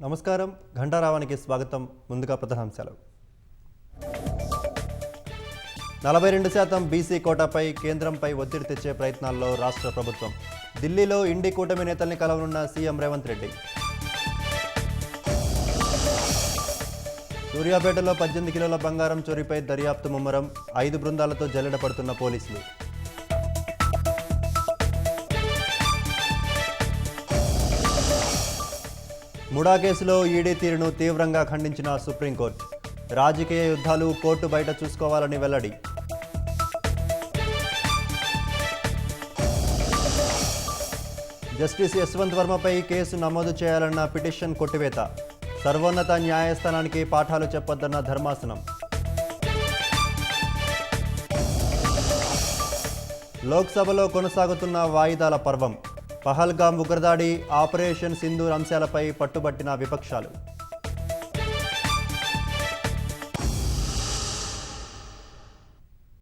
నమస్కారం ఘంటారావానికి స్వాగతం. ముందుగా ప్రధానాంశాలు. 42% బీసీ కోటాపై కేంద్రంపై ఒత్తిడి తెచ్చే ప్రయత్నాల్లో రాష్ట్ర ప్రభుత్వం. ఢిల్లీలో ఇండి కూటమి నేతల్ని కలవనున్న సీఎం రేవంత్ రెడ్డి. సూర్యాపేటలో 18 కిలోల బంగారం చోరీపై దర్యాప్తు ముమ్మరం. 5 బృందాలతో జల్లెడ పడుతున్న పోలీసులు. ముడా కేసులో ఈడీ తీరును తీవ్రంగా ఖండించిన సుప్రీంకోర్టు. రాజకీయ యుద్ధాలు కోర్టు బయట చూసుకోవాలని వెల్లడి. జస్టిస్ యశ్వంత్ వర్మపై కేసు నమోదు చేయాలన్న పిటిషన్ కొట్టివేత. సర్వోన్నత న్యాయస్థానానికి పాఠాలు చెప్పొద్దన్న ధర్మాసనం. లోక్సభలో కొనసాగుతున్న వాయిదాల పర్వం. పహల్గామ్ ఉగ్రదాడి, ఆపరేషన్ సింధూర్ అంశాలపై పట్టుబట్టిన విపక్షాలు.